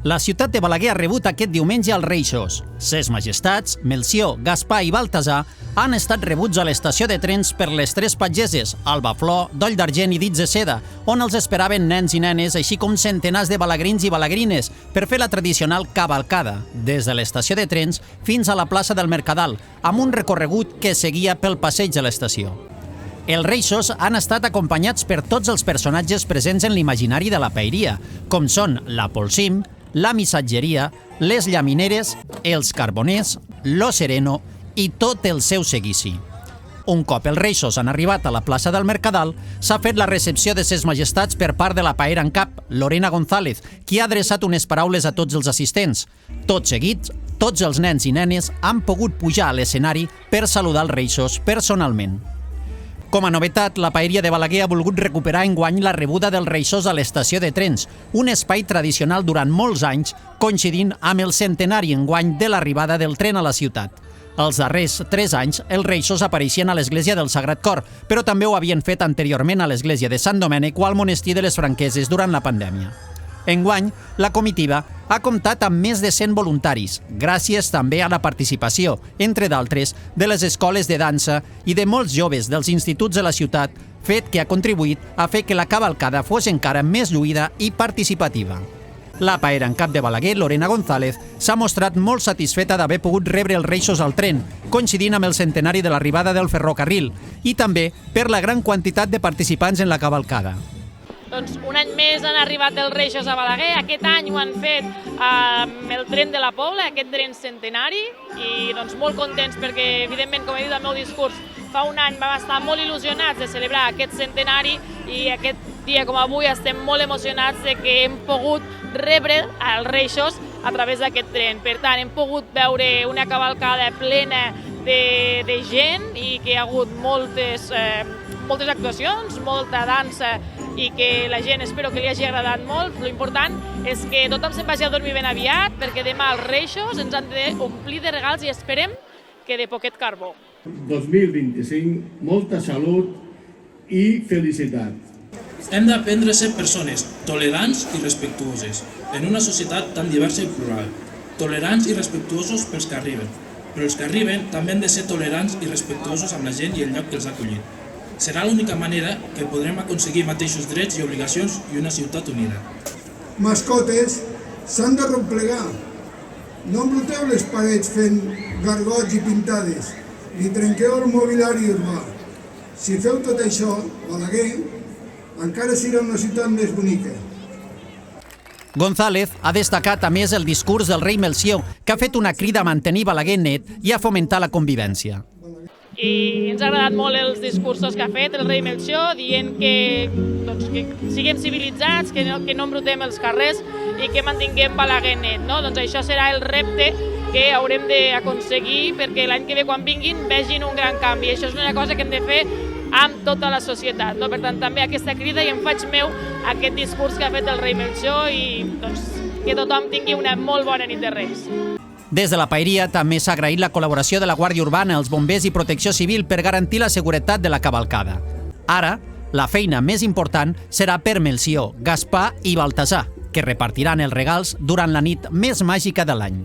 La ciutat de Balaguer ha rebut aquest diumenge els Reixos. Ses majestats, Melcior, Gaspar i Baltasar, han estat rebuts a l'estació de trens per les tres pageses, Alba Flor, Doll d'Argent i Dits de Seda, on els esperaven nens i nenes, així com centenars de balagrins i balagrines, per fer la tradicional cavalcada, des de l'estació de trens fins a la plaça del Mercadal, amb un recorregut que seguia pel passeig de l'estació. Els Reixos han estat acompanyats per tots els personatges presents en l'imaginari de la paeria, com són la Polsim, la missatgeria, les llamineres, els carboners, lo sereno i tot el seu seguici. Un cop els Reixos han arribat a la plaça del Mercadal, s'ha fet la recepció de ses majestats per part de la paera en cap, Lorena González, qui ha adreçat unes paraules a tots els assistents. Tot seguit, tots els nens i nenes han pogut pujar a l'escenari per saludar els Reixos personalment. Com a novetat, la paeria de Balaguer ha volgut recuperar enguany la rebuda dels Reixos a l'estació de trens, un espai tradicional durant molts anys, coincidint amb el centenari enguany de l'arribada del tren a la ciutat. Els darrers 3 anys, els Reixos apareixien a l'església del Sagrat Cor, però també ho havien fet anteriorment a l'església de Sant Domènec o al monestir de les Franqueses durant la pandèmia. Enguany, la comitiva ha comptat amb més de 100 voluntaris, gràcies també a la participació, entre d'altres, de les escoles de dansa i de molts joves dels instituts de la ciutat, fet que ha contribuït a fer que la cavalcada fos encara més lluïda i participativa. La paera en cap de Balaguer, Lorena González, s'ha mostrat molt satisfeta d'haver pogut rebre els Reixos al tren, coincidint amb el centenari de l'arribada del ferrocarril, i també per la gran quantitat de participants en la cavalcada. Doncs un any més han arribat els Reixos a Balaguer. Aquest any ho han fet amb el tren de la Pobla, aquest tren centenari, i doncs molt contents perquè, evidentment, com he dit al meu discurs, fa un any vam estar molt il·lusionats de celebrar aquest centenari i aquest dia com avui estem molt emocionats de que hem pogut rebre els Reixos a través d'aquest tren. Per tant, hem pogut veure una cavalcada plena de gent i que hi ha hagut moltes actuacions, molta dansa i que la gent espero que li hagi agradat molt. L'important és que tothom se'n vagi a dormir ben aviat perquè demà els Reixos ens han d'omplir de regals i esperem que de poquet carbó. 2025, molta salut i felicitat. Hem d'aprendre a ser persones tolerants i respectuoses en una societat tan diversa i plural. Tolerants i respectuosos pels que arriben, però els que arriben també han de ser tolerants i respectuosos amb la gent i el lloc que els ha acollit. Serà l'única manera que podrem aconseguir mateixos drets i obligacions i una ciutat unida. Mascotes s'han de replegar. No embruteu les parets fent gargots i pintades, ni trenqueu el mobiliari urbà. Si feu tot això, Balaguer encara serà una ciutat més bonica. González ha destacat a més el discurs del rei Melcior, que ha fet una crida a mantenir Balaguer net i a fomentar la convivència. I ens ha agradat molt els discursos que ha fet el rei Melcior, dient que siguem civilitzats, que no embrutem els carrers i que mantinguem Balaguer net. Doncs això serà el repte que haurem d'aconseguir perquè l'any que ve quan vinguin vegin un gran canvi. Això és una cosa que hem de fer amb tota la societat. Per tant, també aquesta crida i em faig meu aquest discurs que ha fet el rei Melcior i que tothom tingui una molt bona nit de Reis. Des de la paeria també s'ha agraït la col·laboració de la Guàrdia Urbana, els bombers i Protecció Civil per garantir la seguretat de la cavalcada. Ara, la feina més important serà per Melcior, Gaspar i Baltasar, que repartiran els regals durant la nit més màgica de l'any.